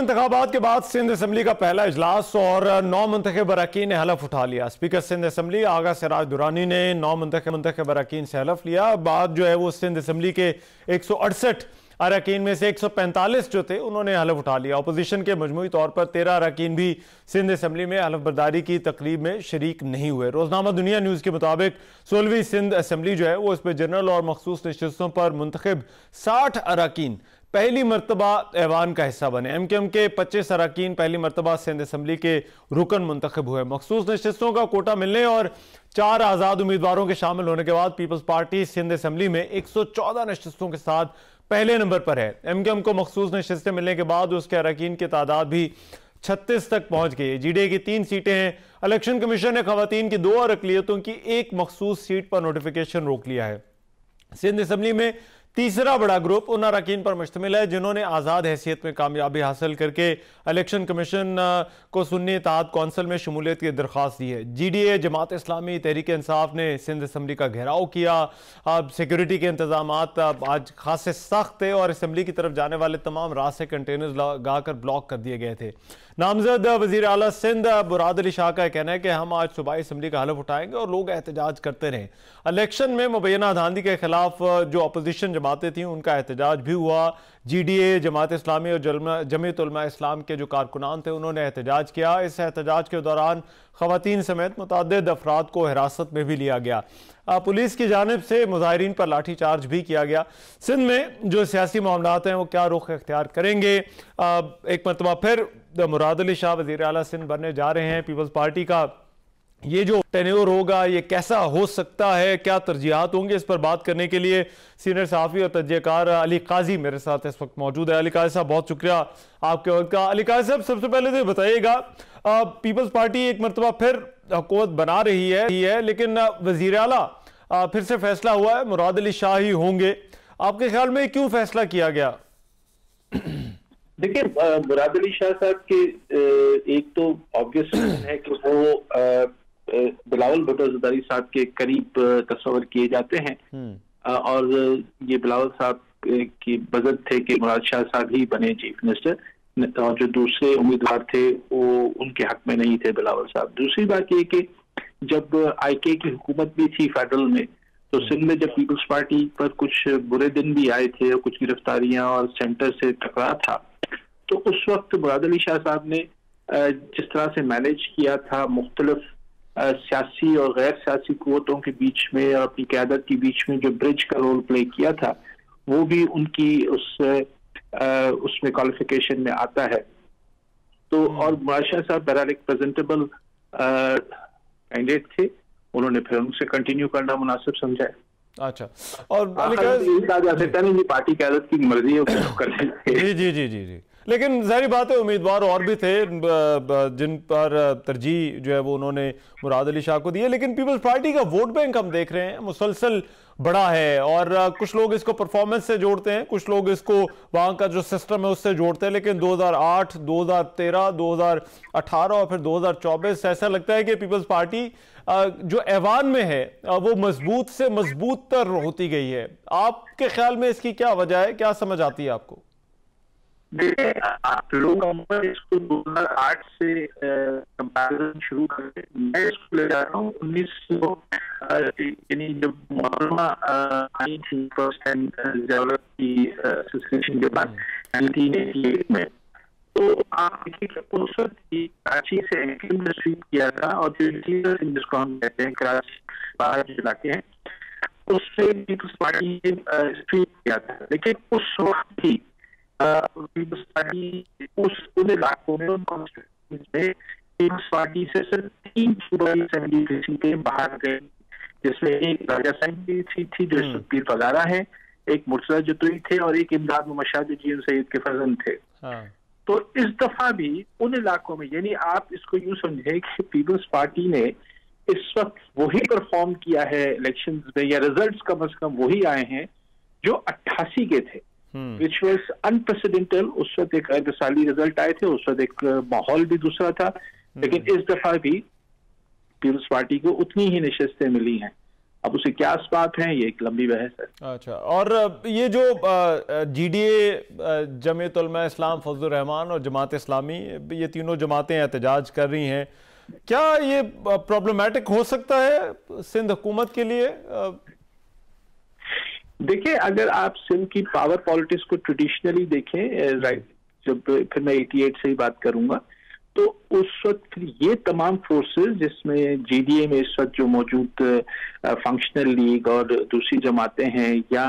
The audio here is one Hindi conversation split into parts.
इंतखाबात के बाद सिंध असम्बली का पहला इजलास और 9 मुंतखब अरकान ने हलफ उठा लिया। स्पीकर सिंध असम्बली आगा सिराज दुरानी ने 9 मुंतखब अरकान से हलफ लिया। बाद जो है वो सिंध असम्बली के 168 अरकान में से 145 जो थे उन्होंने हलफ उठा लिया। अपोजिशन के मजमूई तौर पर 13 अरकान भी सिंध असम्बली में हलफ बर्दारी की तकरीब में शरीक नहीं हुए। रोजनामा दुनिया न्यूज़ के मुताबिक 16वीं सिंध असम्बली जो है वो इस पर जनरल और मखसूस नशिस्तों पर मुंतखब 60 अरकान पहली मरतबा ऐवान का हिस्सा बने। MKM के 25 अरकान पहली मरतबा सिंध असम्बली के रुकन मुंतखब हुए। मखसूस नशिस्तों का कोटा मिलने और 4 आज़ाद उम्मीदवारों के शामिल होने के बाद पीपल्स पार्टी सिंध असम्बली में 114 नशिस्तों के साथ पहले नंबर पर है। MKM को मखसूस नशिस्तें मिलने के बाद उसके अरकान की तादाद भी 36 तक पहुंच गई है। GDA की 3 सीटें हैं। इलेक्शन कमीशन ने खवातीन की 2 अरकलियतों की एक मखसूस सीट पर नोटिफिकेशन रोक लिया है। सिंध असम्बली में तीसरा बड़ा ग्रुप उन अरकान पर मुश्तमिल है जिन्होंने आज़ाद हैसियत में कामयाबी हासिल करके इलेक्शन कमीशन को सुन्नी इत्तेहाद कौंसिल में शमूलियत की दरख्वास्त दी है। GDA, जमात इस्लामी, तहरीक इंसाफ ने सिंध असम्बली का घेराव किया। अब सिक्योरिटी के इंतजाम आज खासे सख्त थे और असम्बली की तरफ जाने वाले तमाम रास्ते कंटेनर्स लगाकर ब्लॉक कर दिए गए थे। नामजद वज़ीर आला सिंध मुराद अली शाह का कहना है कि हम आज सूबाई असम्बली का हलफ उठाएंगे और लोग एहतजाज करते रहे। इलेक्शन में मुबैना धांधली के खिलाफ जो अपोजिशन जमातें थी उनका एहतजाज भी हुआ। GDA, जमात इस्लामी और जमीयत उलमा इस्लाम के जो कारकुनान थे उन्होंने एहतजाज किया। इस एहतजाज के दौरान खवातीन समेत मुतअद्दिद अफराद को हिरासत में भी लिया गया। पुलिस की जानिब से मुजाहिरीन पर लाठी चार्ज भी किया गया। सिंध में जो सियासी मामलात हैं वो क्या रुख इख्तियार करेंगे, एक मरतबा फिर मुराद अली शाह वज़ीर आला सिंध बनने जा रहे हैं। पीपल्स पार्टी का ये जो टेन्योर होगा ये कैसा हो सकता है, क्या तरजीहात होंगे, इस पर बात करने के लिए सीनियर सहाफ़ी और तज्ज़ियाकार अली काजी मेरे साथ इस वक्त मौजूद है। अली काजी साहब, बहुत शुक्रिया आपके वक्त का। अली काजी साहब, सबसे पहले तो बताइएगा, पीपल्स पार्टी एक मरतबा फिर हुकूमत बना रही है लेकिन वज़ीर आला फिर से फैसला हुआ है मुराद अली शाह ही होंगे। आपके ख्याल में क्यों फैसला किया गया? देखिए, मुराद अली शाह साहब के एक तो ऑब्वियस है कि वो बिलावल भुट्टो ज़रदारी साहब के करीब तस्वर किए जाते हैं और ये बिलावल साहब की बजट थे कि मुराद शाह साहब ही बने चीफ मिनिस्टर और जो दूसरे उम्मीदवार थे वो उनके हक में नहीं थे बिलावल साहब। दूसरी बात ये कि जब IK की हुकूमत भी थी फेडरल में तो सिंध में जब पीपल्स पार्टी पर कुछ बुरे दिन भी आए थे और कुछ गिरफ्तारियां और सेंटर से टकरा था तो उस वक्त मुराद अली शाह साहब ने जिस तरह से मैनेज किया था मुख्तलिफ सियासी और गैर सियासी कुव्वतों के बीच में और अपनी क़यादत के बीच में जो ब्रिज का रोल प्ले किया था वो भी उनकी उसमें क्वालिफिकेशन में आता है। तो और मुराद शाह साहब बहरहाल एक प्रेजेंटेबल कैंडिडेट थे, उन्होंने फिर उनसे कंटिन्यू करना मुनासिब समझा है। अच्छा, और पार्टी क़यादत की मर्जी है। जी, लेकिन जाहिर बात है उम्मीदवार और भी थे जिन पर तरजीह जो है वो उन्होंने मुराद अली शाह को दी है। लेकिन पीपल्स पार्टी का वोट बैंक हम देख रहे हैं मुसलसल बड़ा है और कुछ लोग इसको परफॉर्मेंस से जोड़ते हैं, कुछ लोग इसको वहाँ का जो सिस्टम है उससे जोड़ते हैं। लेकिन 2008, 2013, 2018 और फिर 2024 ऐसा लगता है कि पीपल्स पार्टी जो ऐवान में है वो मजबूत से मजबूत तर होती गई है। आपके ख्याल में इसकी क्या वजह है, क्या समझ आती है आपको? लोग इसको 2008 से कंपैरिजन शुरू करके मैं इसको ले जा रहा हूँ 1900 यानी जब मुहर्रमा आई थी फर्स्ट टाइम डेवलप की एसोसिएशन के बाद 1988 में, तो आप देखिए उस वक्त कराची से MKM ने स्वीप किया था और जो इंटीरियर जिसको हम कहते हैं कराची बाहर जो इलाके हैं उससे पीपल्स पार्टी ने स्वीप किया था। लेकिन उस वक्त भी पीपल्स पार्टी उन इलाकों में पीपल्स पार्टी से सिर्फ 3 सूबाई असेंबली की सीटें बाहर गई, जिसमें एक राजा असेंबली सीट थी जो पीर पगारा है, एक मुर्तजा जतोई थे और एक इमदाद मोहम्मद जो GM सईद के फर्जंद थे। तो इस दफा भी उन इलाकों में यानी आप इसको यूं समझे कि पीपल्स पार्टी ने इस वक्त वही परफॉर्म किया है इलेक्शंस में या रिजल्ट्स कम से कम वही आए हैं जो 88 के थे, विच वॉज अनप्रेसिडेंटल। उस वक्त एक गैर मिसाली रिजल्ट आए थे, उस वक्त एक माहौल भी दूसरा था। लेकिन इस दफा भी पीपल्स पार्टी को उतनी ही नशिस्तें मिली हैं। अब उसे क्या असबाब हैं, ये एक लंबी बहस है। अच्छा, और ये जो GDA, जमीयत उलमा इस्लाम, फजलुर रहमान और जमात इस्लामी, ये तीनों जमातें एहतजाज कर रही हैं, क्या ये प्रॉब्लमेटिक हो सकता है सिंध हुकूमत के लिए? देखिए, अगर आप सिंध की पावर पॉलिटिक्स को ट्रेडिशनली देखें, राइट, जब फिर मैं 88 से ही बात करूंगा, तो उस वक्त ये तमाम फोर्सेस जिसमें GDA में इस वक्त जो मौजूद फंक्शनल लीग और दूसरी जमातें हैं, या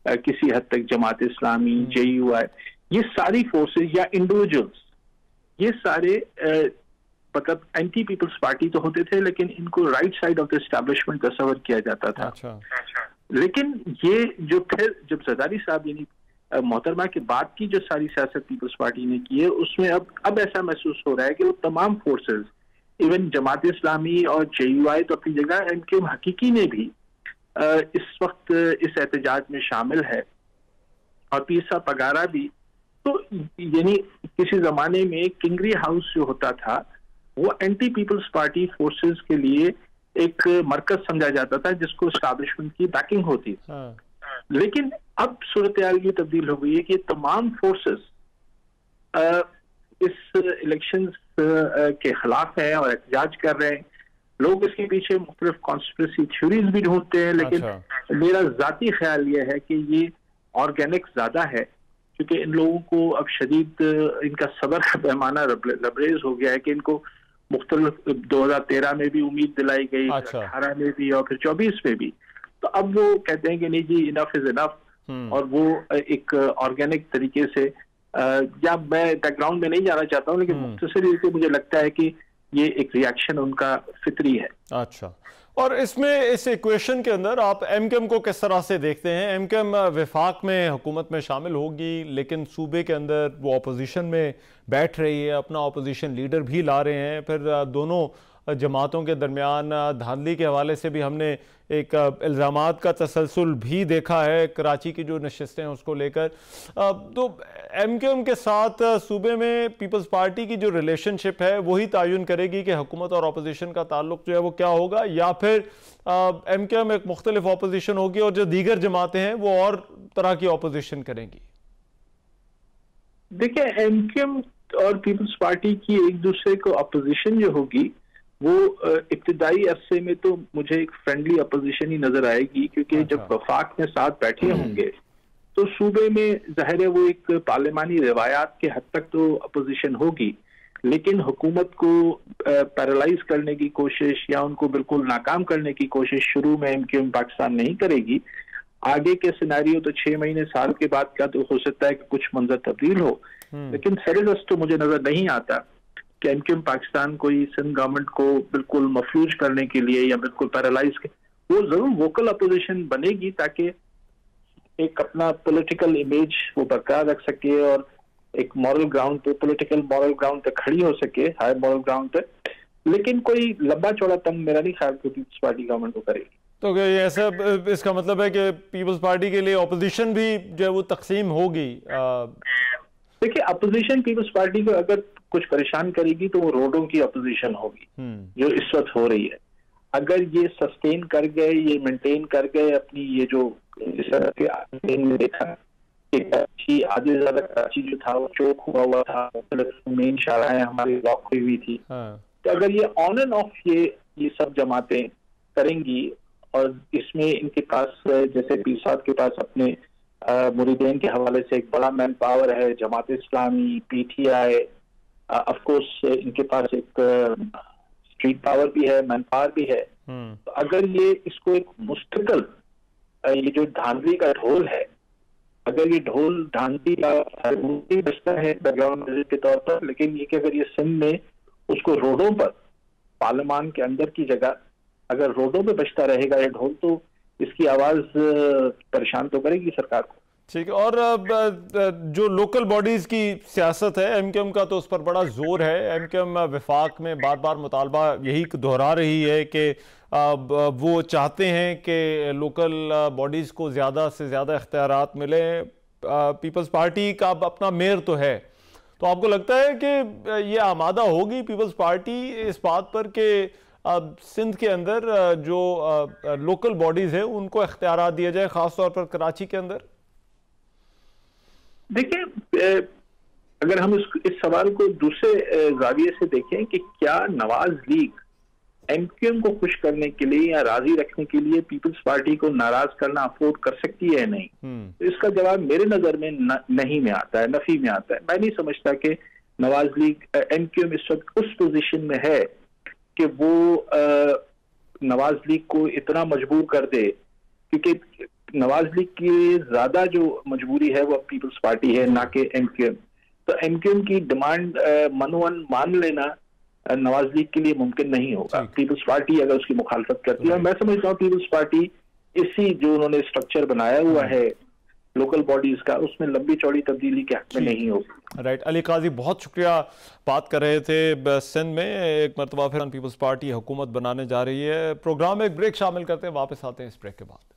किसी हद तक जमात इस्लामी, JUI, ये सारी फोर्सेस या इंडिविजुअल्स, ये सारे मतलब एंटी पीपल्स पार्टी तो होते थे, लेकिन इनको right side of the establishment तस्वर किया जाता था। अच्छा। लेकिन ये जो फिर जब जरदारी साहब यानी मोहतरमा के बाद की जो सारी सियासत पीपल्स पार्टी ने की है, उसमें अब ऐसा महसूस हो रहा है कि वो तमाम फोर्सेस, इवन जमात इस्लामी और JUI तो अपनी जगह, MKM हकीकी ने भी इस वक्त इस एहतजाज में शामिल है, और पीर साहब पगारा भी। तो यानी किसी जमाने में किंगरी हाउस जो होता था, वो एंटी पीपल्स पार्टी फोर्सेस के लिए एक मरकज समझा जाता था जिसको एस्टैब्लिशमेंट की बैकिंग होती थी। हाँ। लेकिन अब सूरत हाल ये तब्दील हो गई है कि तमाम फोर्सेस इस इलेक्शन के खिलाफ है और एहतजाज कर रहे हैं। लोग इसके पीछे मुख्तलिफ कॉन्स्पिरेसी थ्योरीज भी ढूंढते हैं, लेकिन मेरा जाती ख्याल ये है कि ये ऑर्गेनिक ज्यादा है, क्योंकि इन लोगों को अब शदीद इनका सबर का पैमाना लबरेज हो गया है कि इनको मुख्तलिफ 2013 में भी उम्मीद दिलाई गई, 18 में भी और फिर 24 में भी। तो अब वो कहते हैं कि नहीं जी, इनफ इज इनफ, और वो एक ऑर्गेनिक तरीके से, या मैं बैकग्राउंड में नहीं जाना चाहता हूँ, लेकिन मुख्तसर मुझे लगता है कि ये एक रिएक्शन उनका फितरी है। अच्छा, और इसमें इस इक्वेशन के अंदर आप MKM को किस तरह से देखते हैं? MKM विफाक में हुकूमत में शामिल होगी, लेकिन सूबे के अंदर वो अपोजिशन में बैठ रही है, अपना अपोजिशन लीडर भी ला रहे हैं, फिर दोनों जमातों के दरमियान धांधली के हवाले से भी हमने एक इल्ज़ामात का तसलसल भी देखा है, कराची की जो नशिस्तें हैं उसको लेकर। तो MKM के साथ सूबे में पीपल्स पार्टी की जो रिलेशनशिप है वही तयन करेगी कि हुकूमत और अपोजिशन का ताल्लुक जो है वो क्या होगा, या फिर MKM एक मुख्तलिफ अपोजिशन होगी और जो दीगर जमातें हैं वो और तरह की अपोजिशन करेंगी? देखिए, MKM और पीपल्स पार्टी की एक दूसरे को अपोजिशन जो होगी, वो इब्तिदाई अरसे में तो मुझे एक फ्रेंडली अपोजिशन ही नजर आएगी, क्योंकि जब वफाक में साथ बैठे होंगे तो सूबे में जाहिर है वो एक पार्लिमानी रिवायात के हद तक तो अपोजिशन होगी, लेकिन हुकूमत को पैरालाइज करने की कोशिश या उनको बिल्कुल नाकाम करने की कोशिश शुरू में MKM पाकिस्तान नहीं करेगी। आगे के सिनेरियो तो 6 महीने साल के बाद का तो हो सकता है कि कुछ मंजर तब्दील हो, लेकिन सरेदस्त तो मुझे नजर नहीं आता कि MKM पाकिस्तान कोई सिंध गवर्नमेंट को बिल्कुल मफलूज करने के लिए या बिल्कुल पैरालाइज वो जरूर वोकल अपोजिशन बनेगी ताकि एक अपना पॉलिटिकल इमेज वो बरकरार रख सके और एक मॉरल ग्राउंड पे, पॉलिटिकल मॉरल ग्राउंड पे खड़ी हो सके, हाई मॉरल ग्राउंड पे। लेकिन कोई लंबा चौड़ा तंग मेरा नहीं ख्याल कि पीपल्स पार्टी गवर्नमेंट को करेगी। तो क्या ये ऐसा इसका मतलब है कि पीपल्स पार्टी के लिए अपोजिशन भी जो है वो तकसीम होगी? देखिए, अपोजिशन पीपल्स पार्टी को अगर कुछ परेशान करेगी तो वो रोडों की अपोजिशन होगी जो इस वक्त हो रही है। अगर ये सस्टेन कर गए, ये मेंटेन कर गए अपनी ये जो इस तरह के देखा कि कराची आधे ज्यादा कराची जो था वो चौक हुआ था, मेन शाखाएं हमारी ब्लॉक हुई हुई थी। तो अगर ये ऑन एंड ऑफ ये सब जमातें करेंगी और इसमें इनके पास जैसे पीर साहब के पास अपने मुरीदेन के हवाले से एक बड़ा मैन पावर है, Jamaat Islami, PTI, of course इनके पास एक स्ट्रीट पावर भी है, मैन पावर भी है। तो अगर ये इसको एक मुस्तकिल ये जो धांधली का ढोल है, अगर ये ढोल धांधली का बजता है बैकग्राउंड म्यूजिक के तौर पर, लेकिन ये कि अगर ये सिंध में उसको रोडों पर पार्लियामान के अंदर की जगह अगर रोडों पे बजता रहेगा ये ढोल, तो इसकी आवाज परेशान तो करेगी सरकार को। ठीक है, और जो लोकल बॉडीज की सियासत है MKM का तो उस पर बड़ा जोर है। MKM विफाक में बार बार मुतालबा यही दोहरा रही है कि वो चाहते हैं कि लोकल बॉडीज को ज़्यादा से ज़्यादा इख्तियारात मिले। पीपल्स पार्टी का अपना मेयर तो है, तो आपको लगता है कि ये आमादा होगी पीपल्स पार्टी इस बात पर कि अब सिंध के अंदर जो लोकल बॉडीज है उनको इख्तियारात दिए जाए, खासतौर पर कराची के अंदर? देखिए, अगर हम इस सवाल को दूसरे जाविये से देखें कि क्या नवाज लीग एमक्यूएम को खुश करने के लिए या राजी रखने के लिए पीपल्स पार्टी को नाराज करना अफोर्ड कर सकती है या नहीं, तो इसका जवाब मेरे नजर में नहीं में आता है, नफी में आता है। मैं नहीं समझता कि नवाज लीग एमक्यूएम इस वक्त उस पोजीशन में है कि वो नवाज लीग को इतना मजबूर कर दे, क्योंकि नवाज लीग की ज्यादा जो मजबूरी है वो पीपल्स पार्टी है, ना कि एमक्यूएम। तो एमक्यूएम की डिमांड मनोवन मान लेना नवाज लीग के लिए मुमकिन नहीं होगा, पीपल्स पार्टी अगर उसकी मुखालफत करती है। और मैं समझता हूँ पीपल्स पार्टी इसी जो उन्होंने स्ट्रक्चर बनाया हुआ है लोकल बॉडीज का, उसमें लंबी चौड़ी तब्दीली के हक में नहीं होगी। राइट, अली काजी बहुत शुक्रिया। बात कर रहे थे सिंध में एक मरतबा फिर पीपल्स पार्टी हुकूमत बनाने जा रही है। प्रोग्राम में एक ब्रेक शामिल करते हैं, वापस आते हैं इस ब्रेक के बाद।